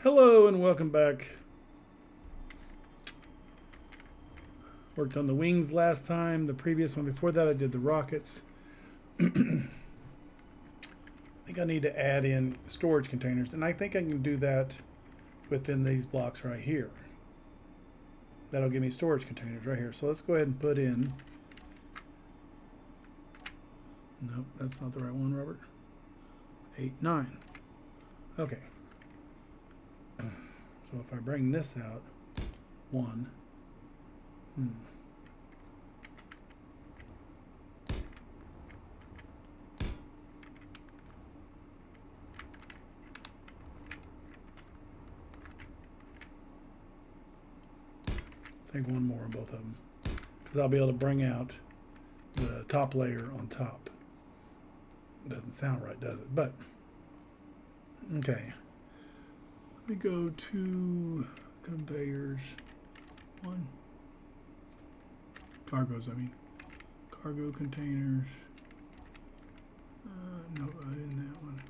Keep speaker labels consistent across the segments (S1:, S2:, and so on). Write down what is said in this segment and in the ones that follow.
S1: Hello and welcome back. Worked on the wings last time. The previous one before that I did the rockets. I think I need to add in storage containers, and I think I can do that within these blocks right here. That'll give me storage containers right here. So let's go ahead and put in. Nope, that's not the right one, Robert. 8, 9. Okay. So if I bring this out, 1. I think one more on both of them, because I'll be able to bring out the top layer on top. Doesn't sound right, does it? But okay. Let me go to conveyors. One. Cargoes, I mean. Cargo containers. No, not in that one.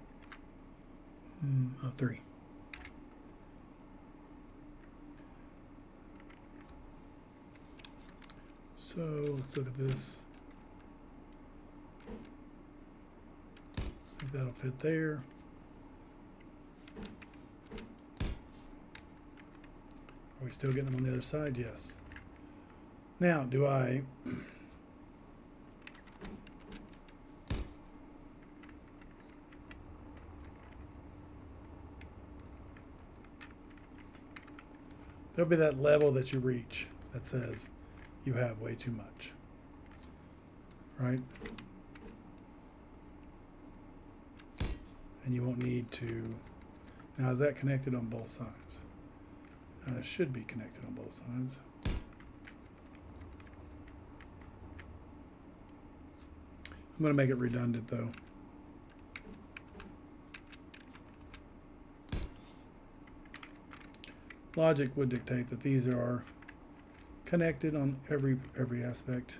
S1: 3. So let's look at this. I think that'll fit there. Are we still getting them on the other side? Yes. Now, do I... There'll be that level that you reach that says you have way too much. Right? And you won't need to... Now, is that connected on both sides? It should be connected on both sides. I'm going to make it redundant though. Logic would dictate that these are connected on every aspect.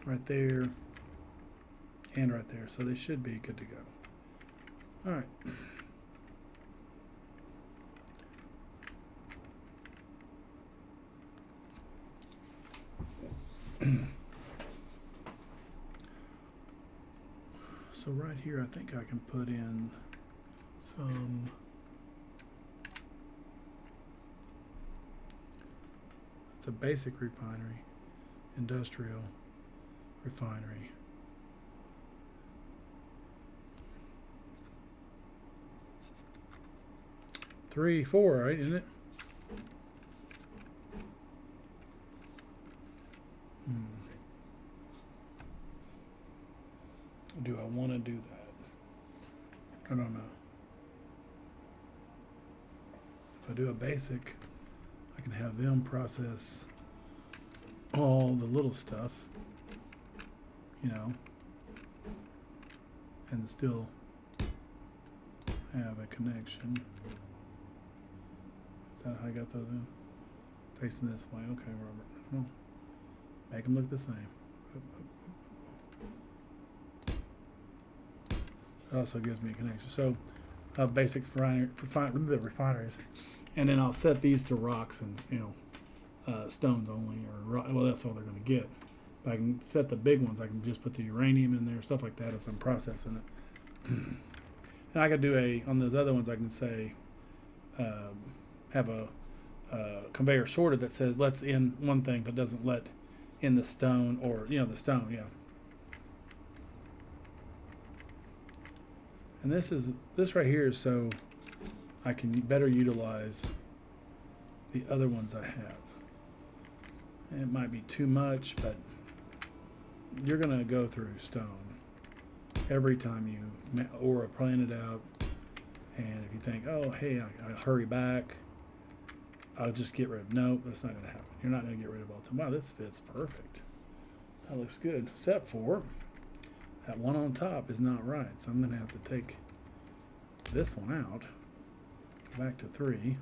S1: Right there and right there. So they should be good to go. All right. So right here, I think I can put in some it's a basic refinery, industrial refinery. Three, 4, right, isn't it? Do I want to do that? I don't know. If I do a basic, I can have them process all the little stuff, you know, and still have a connection. Is that how I got those in? Facing this way. Okay, Robert. Come on. Make them look the same. It also gives me a connection. So, basic refineries, and then I'll set these to rocks and stones only, or well, that's all they're going to get. If I can set the big ones, I can just put the uranium in there, stuff like that, as I'm processing it. And I could do on those other ones, I can say have a conveyor sorted that says let's in one thing, but doesn't let in the stone, or the stone, yeah. And this right here is so I can better utilize the other ones I have. And it might be too much, but you're going to go through stone every time you or plan it out. And if you think, oh, hey, I hurry back, I'll just get rid of. No, that's not going to happen. You're not going to get rid of all time. Wow, this fits perfect. That looks good, except for that one on top is not right. So I'm going to have to take this one out, back to 3, and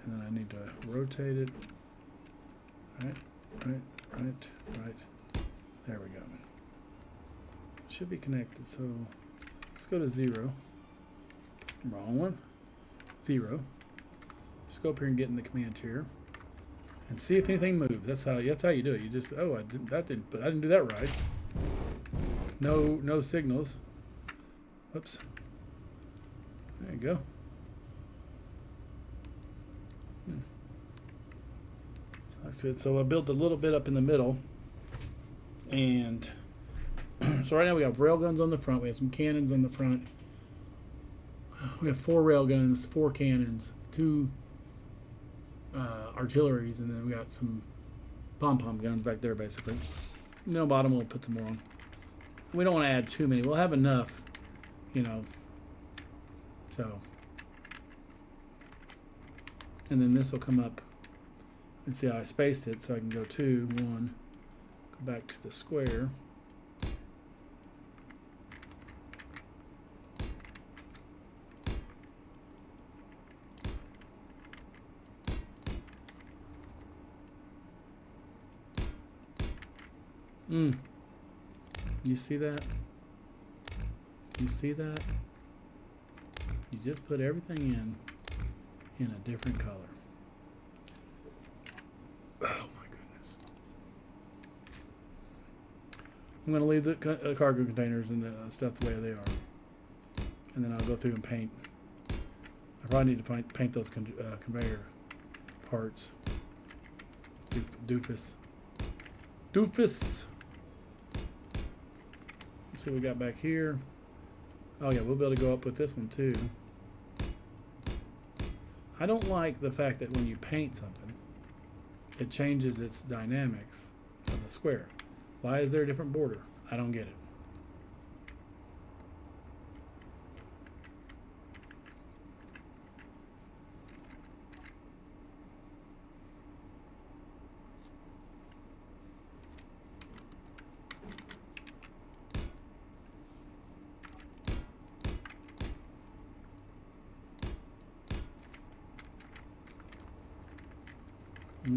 S1: then I need to rotate it. Right. There we go. Should be connected. So let's go to 0. Wrong one. 0. Just go up here and get in the command chair and see if anything moves. That's how you do it. You just, oh, I didn't do that right. No signals. Whoops. There you go. That's good. So I built a little bit up in the middle, and so right now we have railguns on the front. We have some cannons on the front. We have 4 railguns, 4 cannons, 2 artilleries, and then we got some pom-pom guns back there, basically. And then bottom we'll put some more on. We don't want to add too many. We'll have enough, you know. So, and then this will come up. And see how I spaced it, so I can go 2, 1, go back to the square. You see that? You see that? You just put everything in a different color. Oh my goodness. I'm going to leave the cargo containers and the stuff the way they are. And then I'll go through and paint. I probably need to paint those conveyor parts. Doofus. Let's see what we got back here. Oh yeah, we'll be able to go up with this one too. I don't like the fact that when you paint something, it changes its dynamics of the square. Why is there a different border? I don't get it.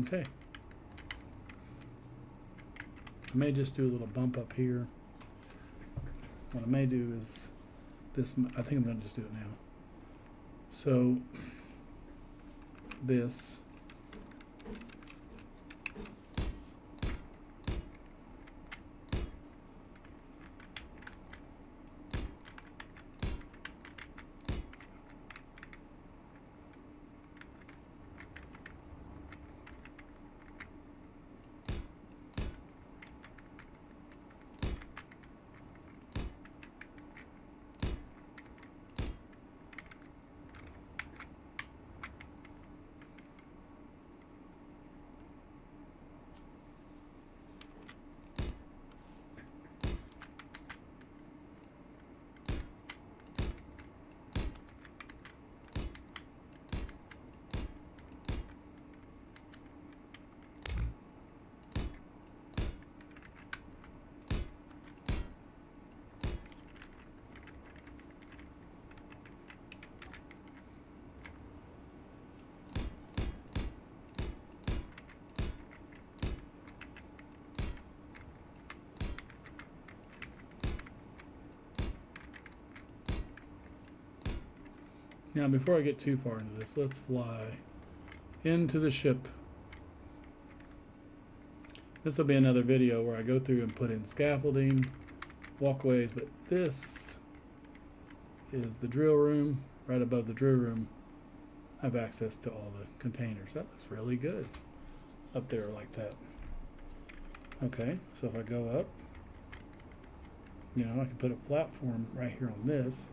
S1: Okay. I may just do a little bump up here. What I may do is this. I think I'm going to just do it now. So this. Now, before I get too far into this, let's fly into the ship. This will be another video where I go through and put in scaffolding, walkways, but this is the drill room. Right above the drill room, I have access to all the containers. That looks really good up there like that. Okay, so if I go up, you know, I can put a platform right here on this.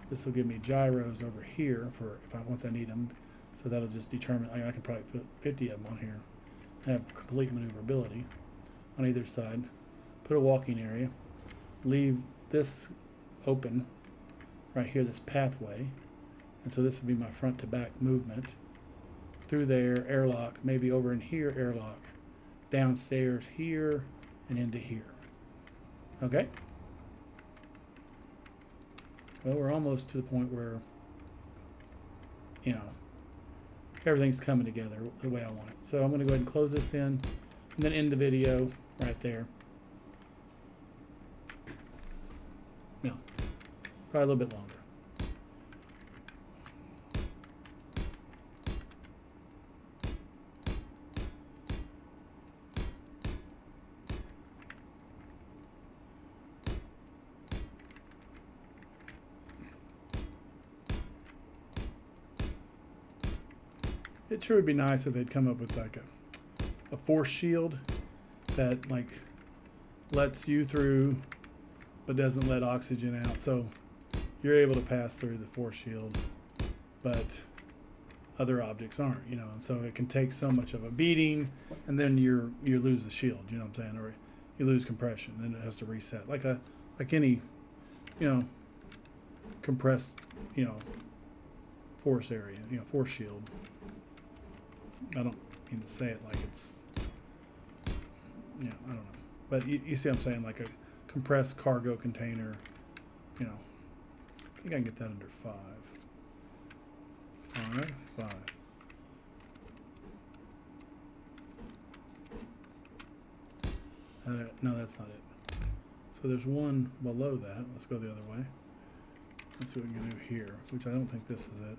S1: This will give me gyros over here for once I need them. So that'll just determine. I can probably put 50 of them on here. I have complete maneuverability on either side. Put a walking area. Leave this open right here, this pathway. And so this would be my front to back movement. Through there, airlock, maybe over in here, airlock. Downstairs here and into here. Okay? Well, we're almost to the point where, you know, everything's coming together the way I want it. So I'm going to go ahead and close this in and then end the video right there. No, probably a little bit longer. It sure would be nice if they'd come up with like a force shield that like lets you through but doesn't let oxygen out, so you're able to pass through the force shield, but other objects aren't, you know, and so it can take so much of a beating, and then you lose the shield, you know what I'm saying, or you lose compression, and it has to reset like any, you know, compressed, you know, force area, you know, force shield. I don't mean to say it like it's, yeah, I don't know, but you see what I'm saying, like a compressed cargo container, you know. I think I can get that under 5. 5. No, that's not it. So there's one below that. Let's go the other way. Let's see what we can do here, which I don't think this is it.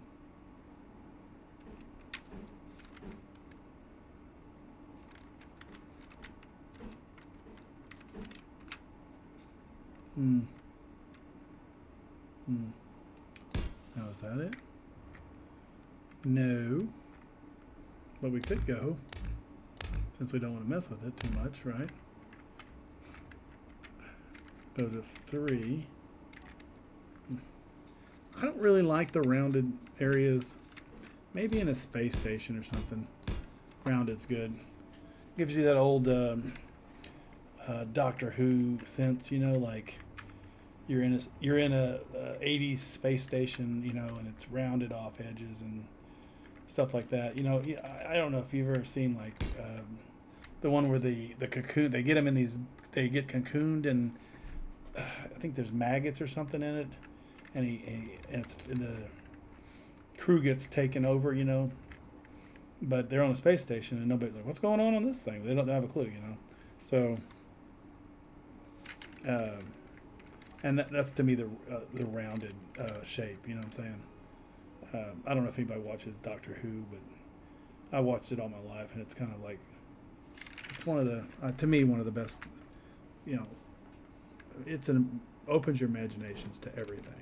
S1: Now is that it? No. But we could go, since we don't want to mess with it too much, right? Go to 3. I don't really like the rounded areas. Maybe in a space station or something. Rounded's good. Gives you that old Doctor Who sense, you know, like you're in a 80s space station, you know, and it's rounded off edges and stuff like that. You know, I don't know if you've ever seen like the one where the cocoon, they get them in these, they get cocooned, and I think there's maggots or something in it, and the crew gets taken over, you know, but they're on a space station and nobody's like, what's going on this thing? They don't have a clue, you know. So and that's to me the rounded shape, you know what I'm saying. I don't know if anybody watches Doctor Who, but I watched it all my life, and it's kind of like, it's one of the to me one of the best, you know, opens your imaginations to everything,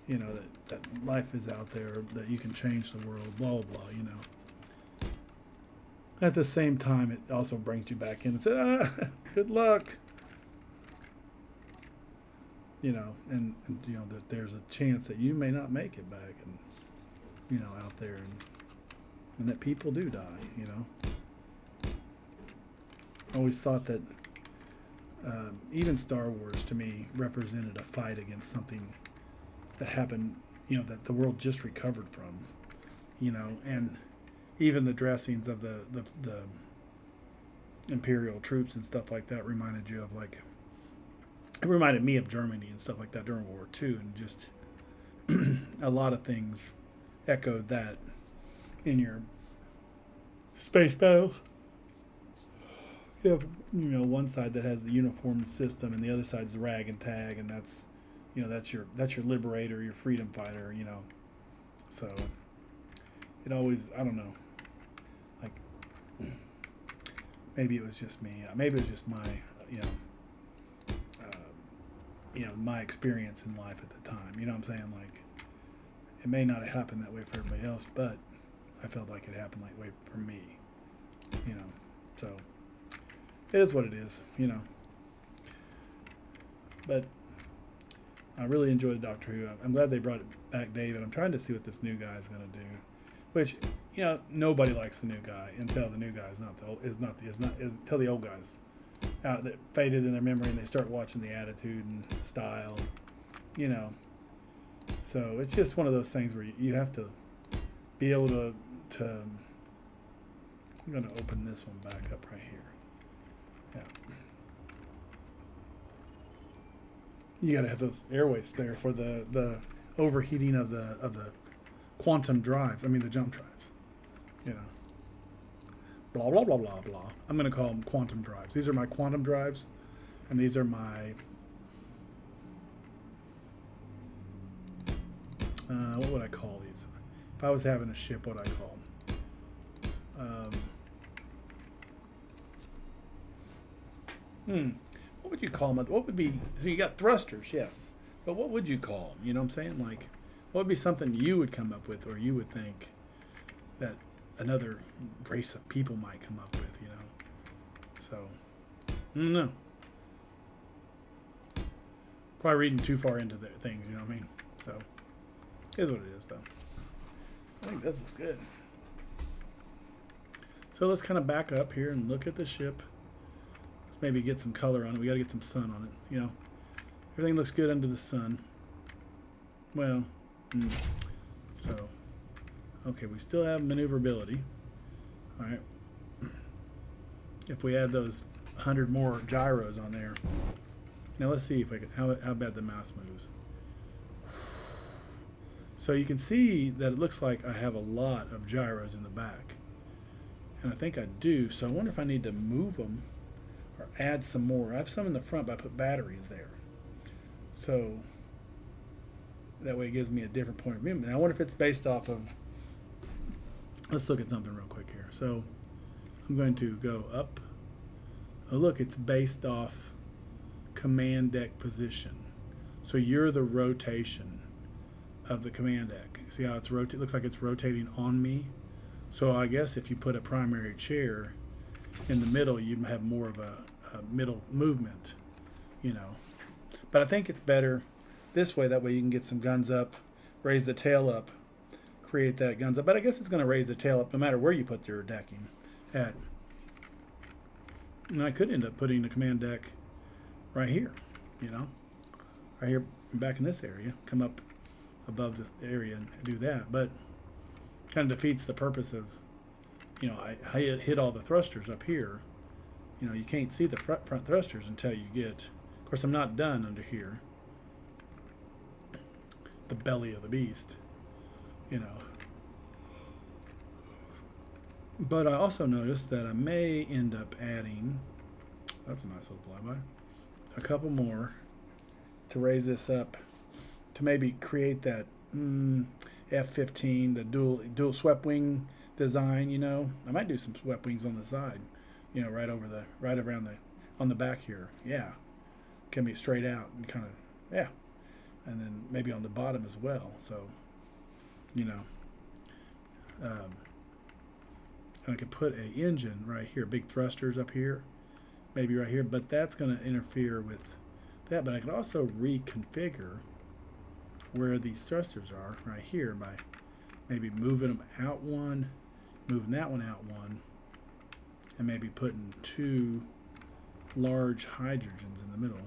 S1: you know, that life is out there, that you can change the world, blah blah blah, you know. At the same time, it also brings you back in and says, good luck, you know, and you know that there's a chance that you may not make it back, and you know, out there, and that people do die, you know. I always thought that even Star Wars to me represented a fight against something that happened, you know, that the world just recovered from, you know, and even the dressings of the Imperial troops and stuff like that reminded you of, like, it reminded me of Germany and stuff like that during World War II, and just a lot of things echoed that in your space battles. You have, you know, one side that has the uniform system, and the other side's the rag and tag, and that's, you know, that's your liberator, your freedom fighter, you know. So it always, I don't know, like, maybe it was just me, maybe it was just my, my experience in life at the time, you know what I'm saying, like, it may not have happened that way for everybody else, but I felt like it happened that way for me, you know. So it is what it is, you know. But I really enjoyed Doctor Who. I'm glad they brought it back, David. I'm trying to see what this new guy is going to do, which, you know, nobody likes the new guy until the new guy until the old guys out that faded in their memory, and they start watching the attitude and style, you know. So it's just one of those things where you have to be able to I'm going to open this one back up right here. Yeah. You got to have those airways there for the overheating of the quantum drives. I mean the jump drives. You know. Blah blah blah blah blah. I'm going to call them quantum drives. These are my quantum drives, and these are my what would I call these? If I was having a ship, what would I call them? What would you call them? What would be? So you got thrusters, yes, but what would you call them? You know what I'm saying? Like, what would be something you would come up with, or you would think that another race of people might come up with, you know. So, I don't know. Probably reading too far into the things, you know what I mean? So, here's what it is, though. I think this is good. So let's kind of back up here and look at the ship. Let's maybe get some color on it. We got to get some sun on it, you know. Everything looks good under the sun. Well, so, okay, we still have maneuverability. All right. If we add those 100 more gyros on there. Now let's see if I can, how bad the mouse moves. So you can see that it looks like I have a lot of gyros in the back. And I think I do, so I wonder if I need to move them or add some more. I have some in the front, but I put batteries there. So that way it gives me a different point of view. And I wonder if it's based off of, let's look at something real quick here. So I'm going to go up. Oh look, it's based off command deck position. So you're the rotation of the command deck. See how it's rotating? Looks like it's rotating on me. So I guess if you put a primary chair in the middle, you'd have more of a middle movement, you know. But I think it's better this way. That way you can get some guns up, raise the tail up, create that guns up. But I guess it's going to raise the tail up no matter where you put your decking at. And I could end up putting the command deck right here, you know, right here back in this area, come up above the area and do that. But kind of defeats the purpose of, you know, I hit all the thrusters up here. You know, you can't see the front thrusters until you get, of course I'm not done under here, the belly of the beast, you know. But I also noticed that I may end up adding, that's a nice little flyby, a couple more to raise this up to maybe create that F-15, the dual swept wing design, you know. I might do some swept wings on the side, you know, right around on the back here. Yeah, can be straight out and kind of, yeah, and then maybe on the bottom as well. So, you know, and I could put a engine right here, big thrusters up here, maybe right here, but that's going to interfere with that. But I could also reconfigure where these thrusters are right here by maybe moving them out one, moving that one out one, and maybe putting two large hydrogens in the middle.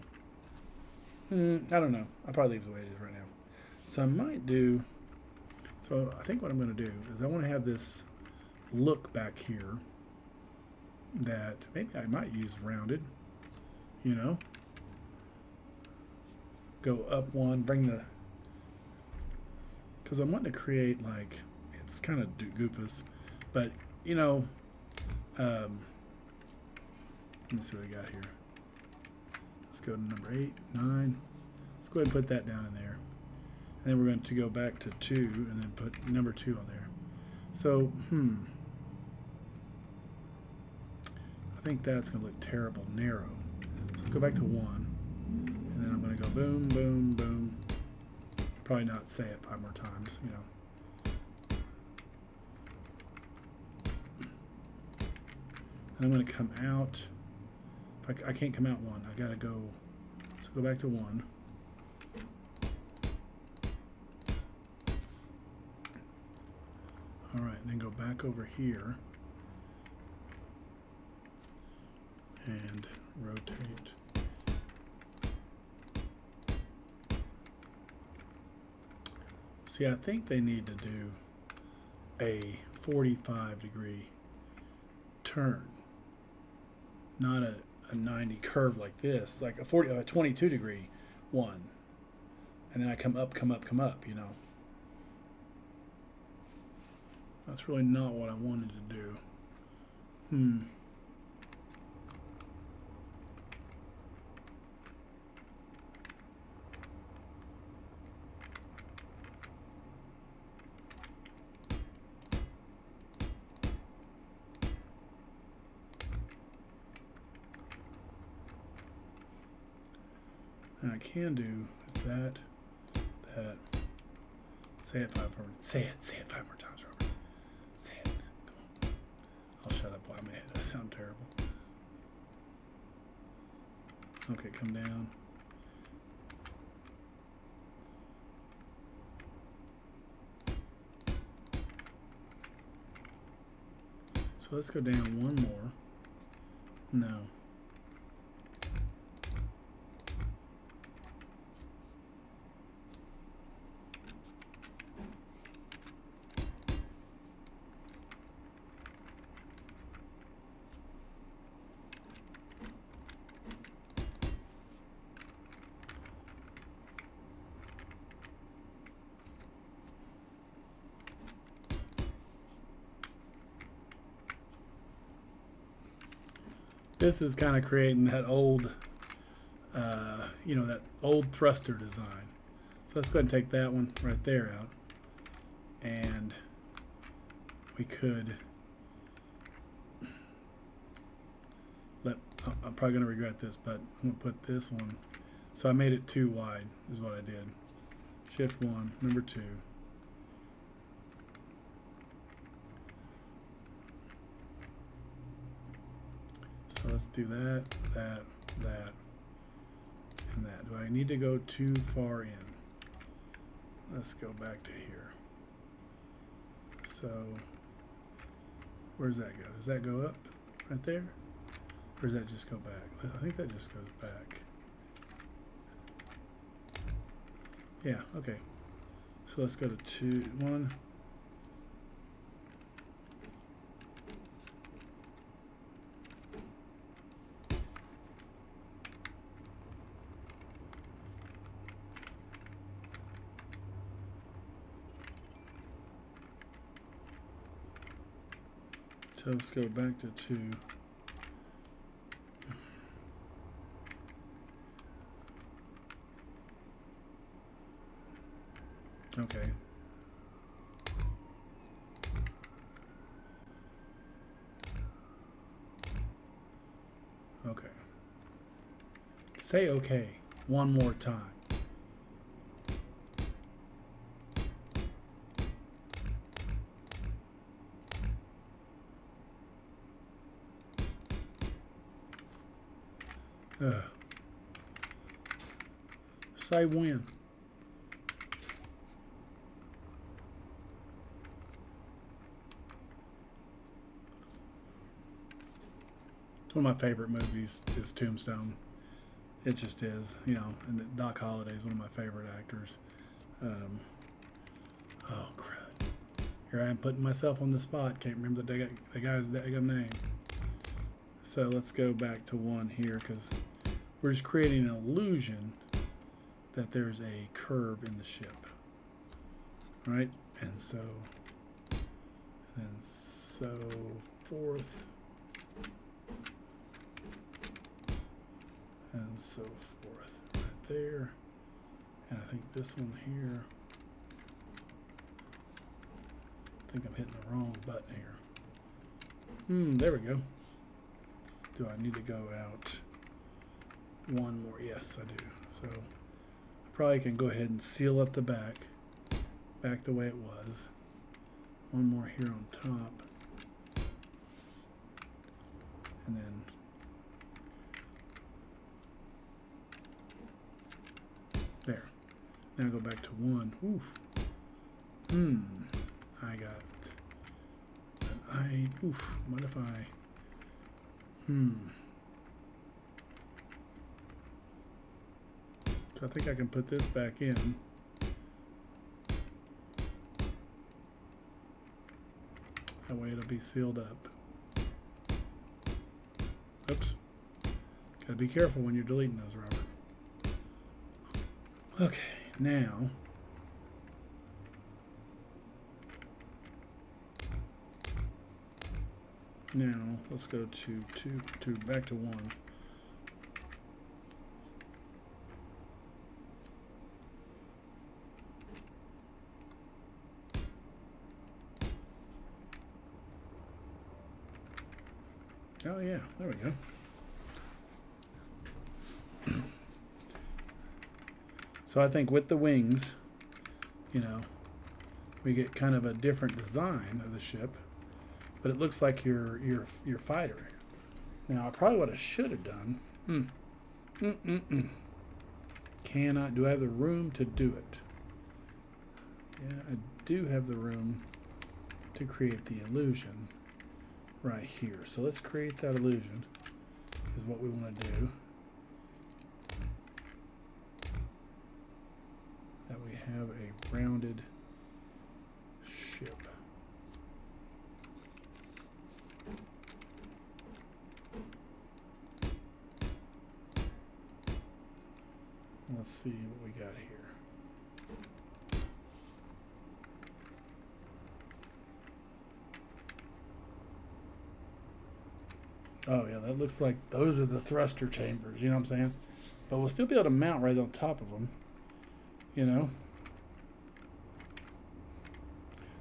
S1: I don't know. I'll probably leave it the way it is right now. So I might do, so I think what I'm going to do is I want to have this look back here that maybe I might use rounded, you know, go up one, bring the, because I'm wanting to create, like, it's kind of goofus, but, you know, let me see what I got here. Let's go to number 8, 9. Let's go ahead and put that down in there. And then we're going to go back to 2 and then put number 2 on there. So, I think that's going to look terrible narrow. So let's go back to 1. And then I'm going to go boom, boom, boom. Probably not say it 5 more times, you know. And I'm going to come out. If I can't come out 1, I got to go. So go back to 1. All right, and then go back over here and rotate. See, I think they need to do a 45-degree turn, not a 90 curve like this, like a 22-degree one, and then I come up, you know. That's really not what I wanted to do. And I can do is that. Say it 5 more. Say it 5 more times, Robert. Say it. Come on. I'll shut up while I made it. That sound terrible. Okay, come down. So let's go down one more. No. This is kind of creating that old, you know, that old thruster design. So let's go ahead and take that one right there out. And we could I'm probably going to regret this, but I'm going to put this one. So I made it too wide is what I did. Shift 1, number 2. So let's do that, that, and that. Do I need to go too far in? Let's go back to here. So where does that go? Does that go up right there? Or does that just go back? I think that just goes back. Yeah, okay. So let's go to 2, 1. So let's go back to 2. Okay. Okay. Say okay one more time. Say when. One of my favorite movies is Tombstone. It just is, you know. And Doc Holliday is one of my favorite actors. Oh crud! Here I am putting myself on the spot. Can't remember the guy's name. So let's go back to 1 here because we're just creating an illusion that there's a curve in the ship, right? And so forth. And so forth, right there. And I think this one here, I think I'm hitting the wrong button here. There we go. Do I need to go out 1 more? Yes, I do. So I probably can go ahead and seal up the back the way it was. 1 more here on top. And then there. Now go back to 1. Oof. I got oof. What if I So I think I can put this back in. That way it'll be sealed up. Oops. Gotta be careful when you're deleting those, Robert. Okay, now let's go to back to 1. Oh yeah, there we go. So I think with the wings, you know, we get kind of a different design of the ship. but it looks like your fighter. Now, probably what I should have done. Cannot. Do I have the room to do it? Yeah, I do have the room to create the illusion right here. So let's create that illusion, is what we want to do. That we have a rounded ship. Let's see what we got here. Oh yeah, that looks like those are the thruster chambers, you know what I'm saying? But we'll still be able to mount right on top of them, you know?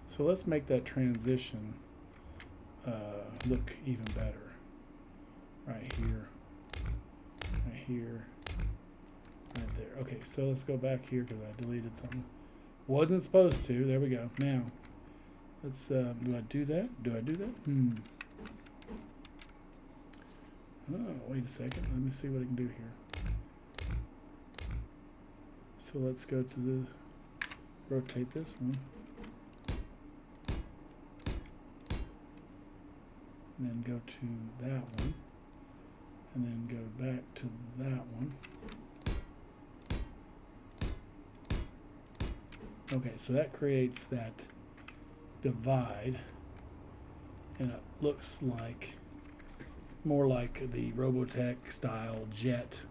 S1: So let's make that transition look even better. Right here, right here, right there. Okay, so let's go back here because I deleted something. Wasn't supposed to. There we go. Now, let's, do I do that? Do I do that? Oh, wait a second. Let me see what I can do here. So let's go to the, rotate this one. And then go to that one. And then go back to that one. Okay, so that creates that divide. And it looks like more like the Robotech style jet.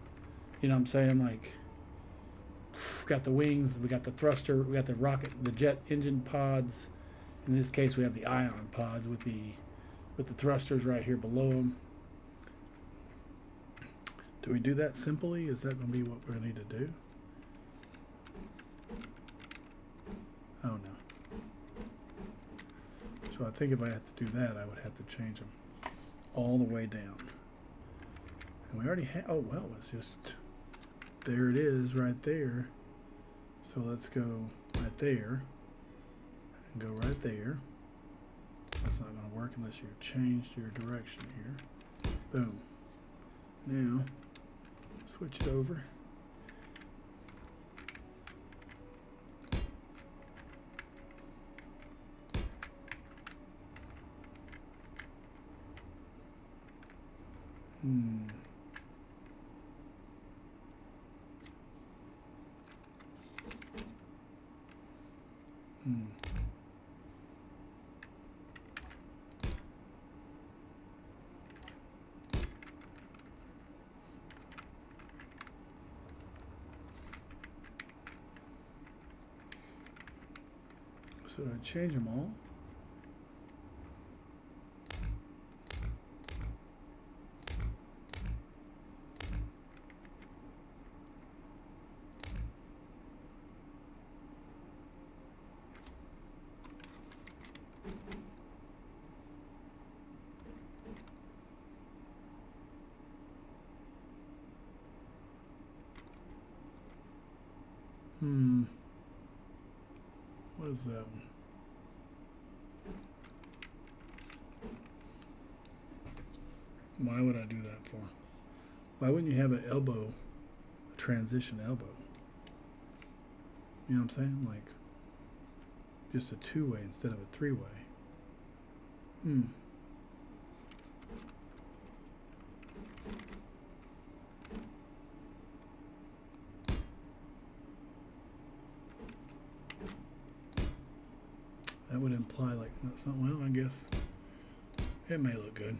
S1: You know what I'm saying? Like, got the wings, we got the thruster, we got the rocket, the jet engine pods. In this case, we have the ion pods with the thrusters right here below them. Do we do that simply? Is that going to be what we're going to need to do? Oh no. So I think if I had to do that, I would have to change them all the way down. And we already have, oh well, it's just, there it is right there. So let's go right there and go right there. That's not going to work unless you changed your direction here. Boom. Now, switch it over. So I change them all. What is that one? Why would I do that for? Why wouldn't you have an elbow, a transition elbow? You know what I'm saying? Like, just a two-way instead of a three-way. That would imply like, well, I guess it may look good.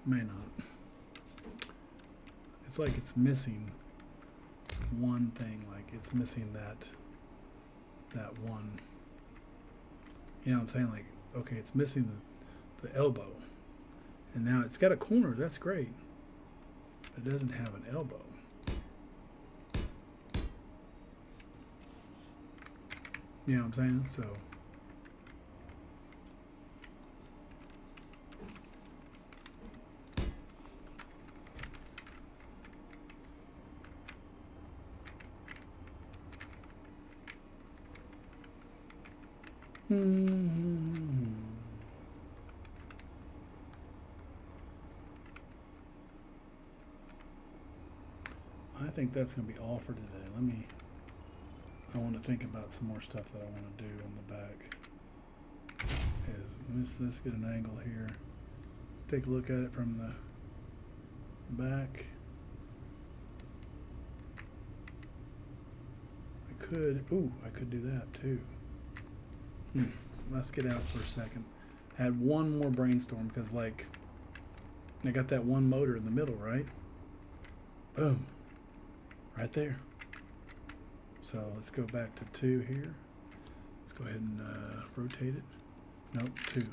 S1: May not. It's like it's missing one thing, like it's missing that one. You know what I'm saying? Like, okay, it's missing the elbow. And now it's got a corner, that's great. But it doesn't have an elbow. You know what I'm saying? So I think that's going to be all for today. I want to think about some more stuff that I want to do on the back. Let's get an angle here. Let's take a look at it from the back. I could do that too. Let's get out for a second. Had one more brainstorm because, like, I got that one motor in the middle, right? Boom. Right there. So let's go back to 2 here. Let's go ahead and rotate it. Nope, 2.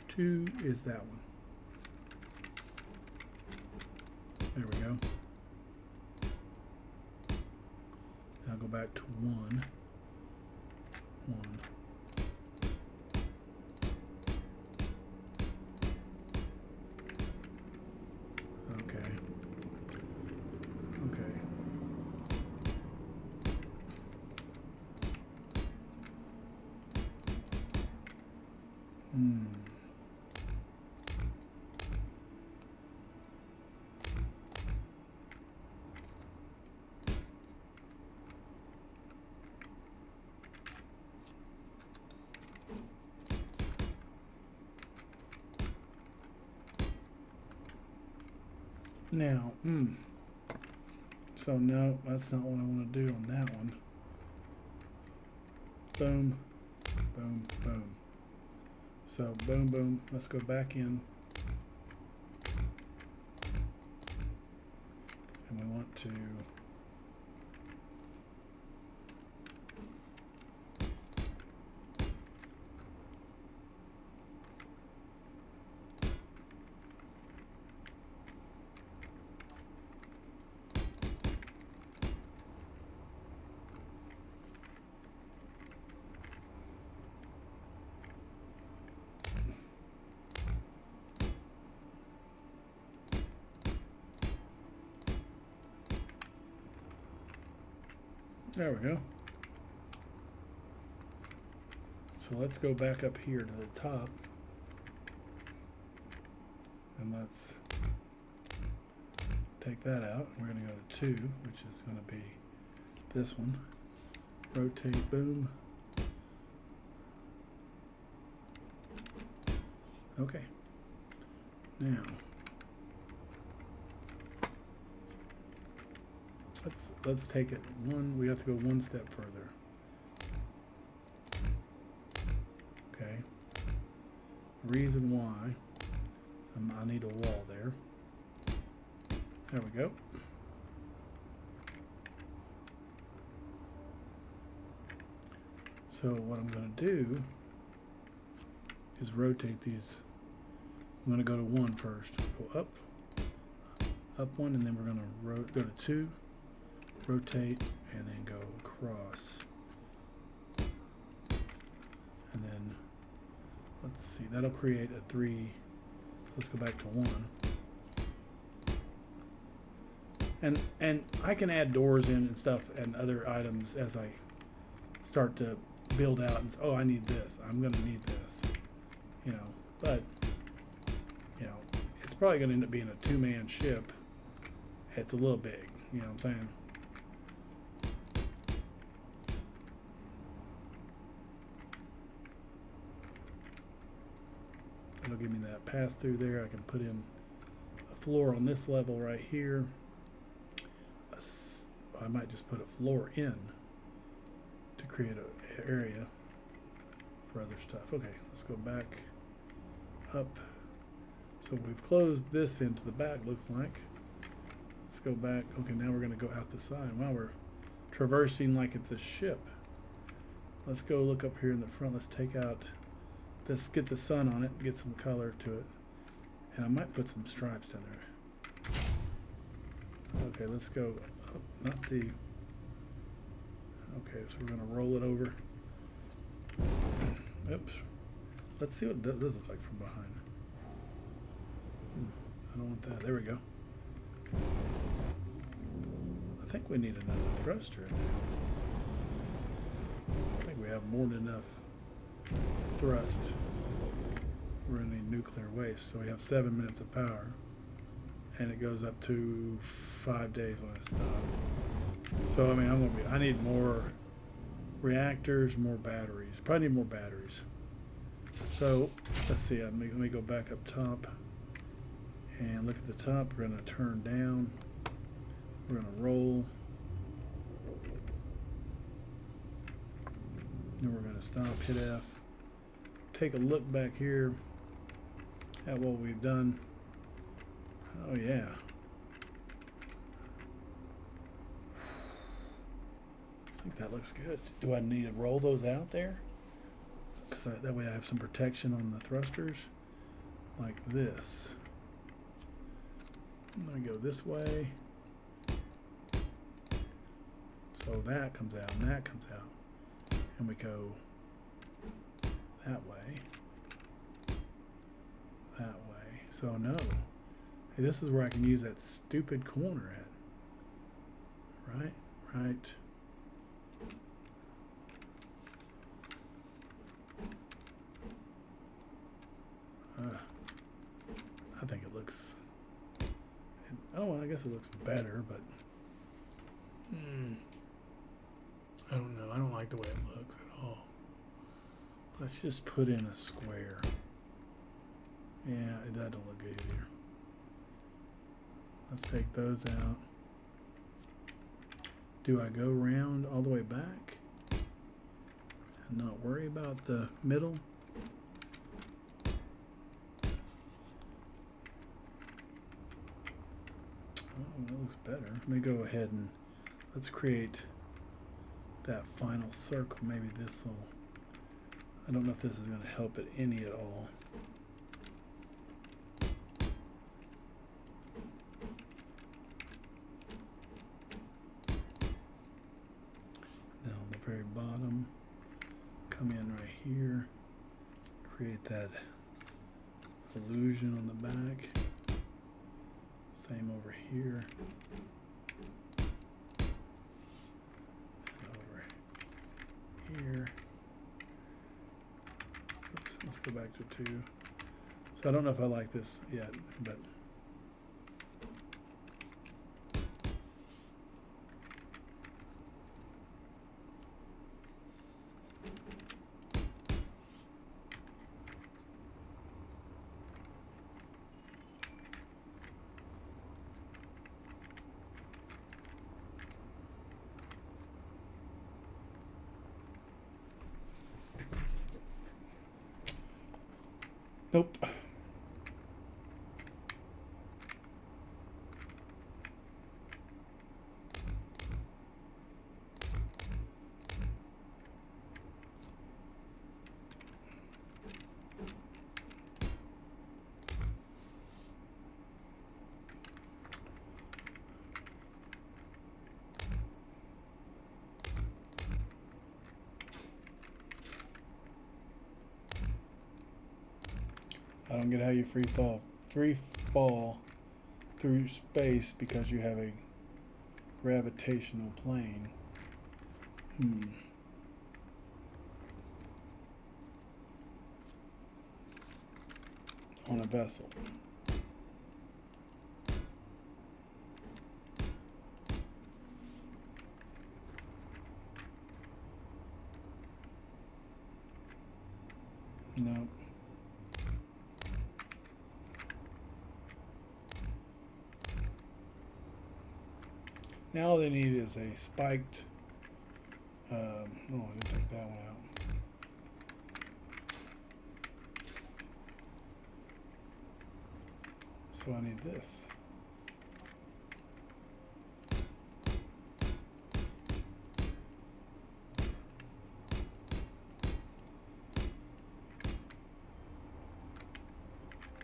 S1: 2 is that one. There we go. Now go back to 1. 1. Okay. Okay. Now, so no, that's not what I want to do on that one. Boom, boom, boom. So boom, boom, let's go back in. And we want to there we go. So let's go back up here to the top and let's take that out. We're going to go to 2, which is going to be this one. Rotate, boom. Okay. Now let's take it one. We have to go one step further. Okay. Reason why I need a wall there. There we go. So what I'm going to do is rotate these. I'm going to go to 1 first. Go up, up 1, and then we're going to go to 2. Rotate and then go across, and then let's see, that'll create a 3. So let's go back to 1, and I can add doors in and stuff and other items as I start to build out and say, oh, I need this, I'm gonna need this, you know, but you know, it's probably gonna end up being a 2-man ship. It's a little big, you know what I'm saying? It'll give me that pass through there. I can put in a floor on this level right here. I might just put a floor in to create an area for other stuff. Okay, let's go back up. So we've closed this into the back, looks like. Let's go back. Okay, now we're going to go out the side. Wow, we're traversing like it's a ship. Let's go look up here in the front. Let's take out. Let's get the sun on it, get some color to it, and I might put some stripes down there. Okay, let's go up, not see. Okay, so we're going to roll it over. Oops. Let's see what it does look like from behind. I don't want that. There we go. I think we need another thruster in there. I think we have more than enough thrust. We're in a nuclear waste, so we have 7 minutes of power and it goes up to 5 days when it stops. So I mean, I need more reactors, more batteries. Probably need more batteries. So let's see. Let me go back up top and look at the top. We're going to turn down. We're going to roll. Then we're going to stop. Hit F. Take a look back here at what we've done. Oh yeah. I think that looks good. Do I need to roll those out there? Because that way I have some protection on the thrusters, like this. I'm going to go this way. So that comes out and that comes out. And we go that way. That way. So no. Hey, this is where I can use that stupid corner at. Right? Right. I think it looks, oh, I guess it looks better, but I don't know. I don't like the way it looks at all. Let's just put in a square. Yeah, that don't look good either. Let's take those out. Do I go round all the way back and not worry about the middle? Oh, that looks better. Let me go ahead and let's create that final circle. Maybe this will, I don't know if this is going to help it any at all. Now on the very bottom, come in right here, create that illusion on the back. Same over here. And over here. Oops, let's go back to 2. So I don't know if I like this yet, but nope. I don't get how you free fall through space because you have a gravitational plane. On a vessel. No. Now all they need is a spiked, oh, I didn't take that one out. So I need this.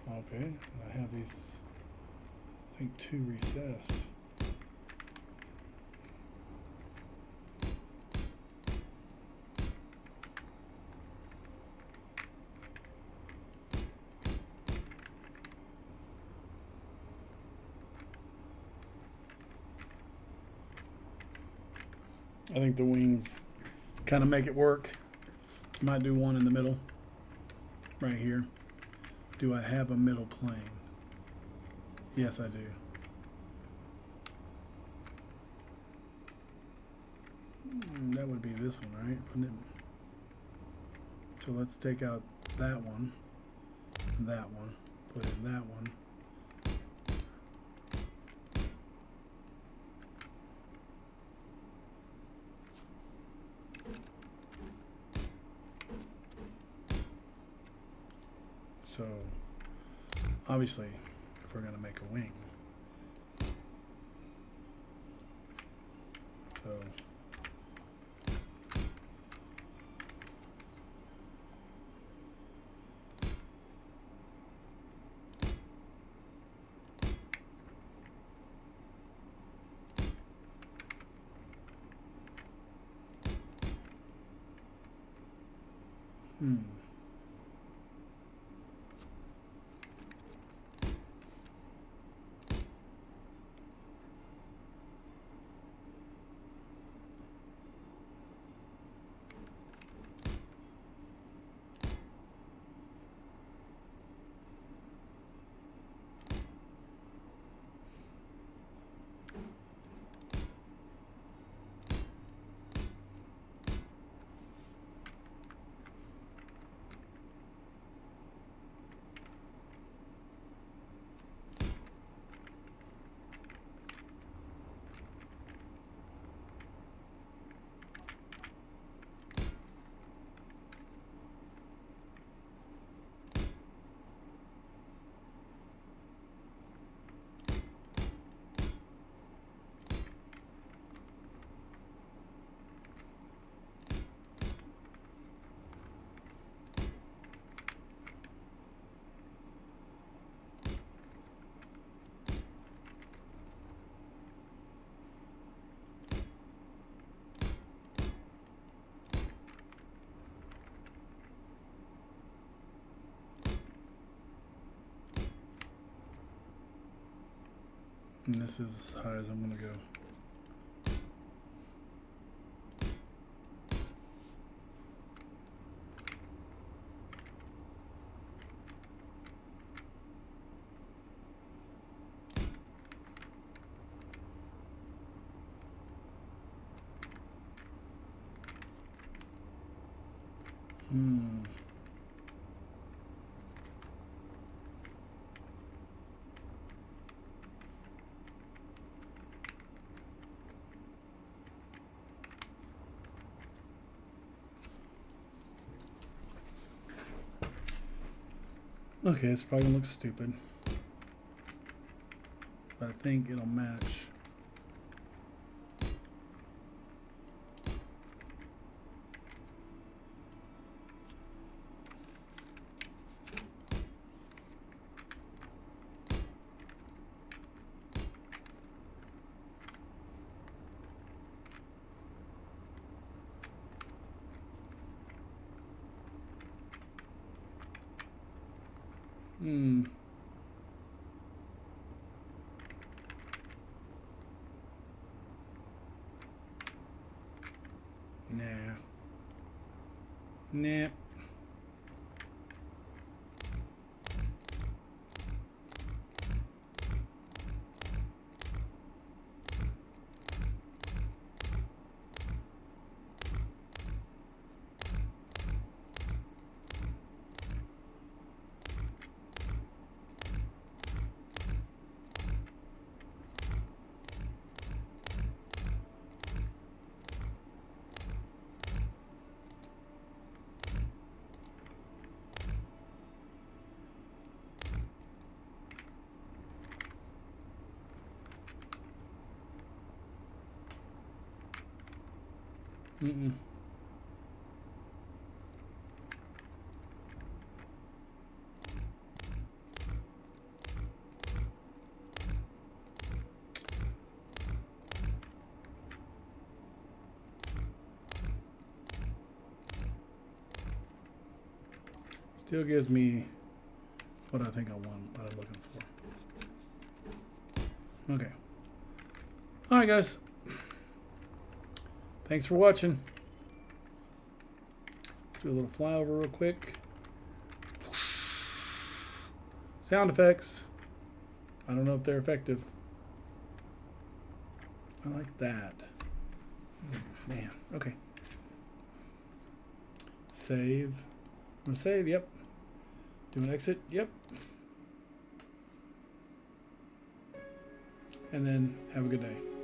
S1: Okay, and I have these, I think 2 recessed. I think the wings kind of make it work. Might do one in the middle, right here. Do I have a middle plane? Yes, I do. That would be this one, right? Wouldn't it? So let's take out that one, and that one, put in that one. So obviously, if we're going to make a wing, so and this is as high as I'm going to go. Okay, it's probably gonna look stupid, but I think it'll match. Nah. Still gives me what I think I want, what I'm looking for. Okay. All right, guys. Thanks for watching. Do a little flyover real quick. Sound effects. I don't know if they're effective. I like that. Man, okay. Save. I'm gonna save, yep. Do an exit, yep. And then have a good day.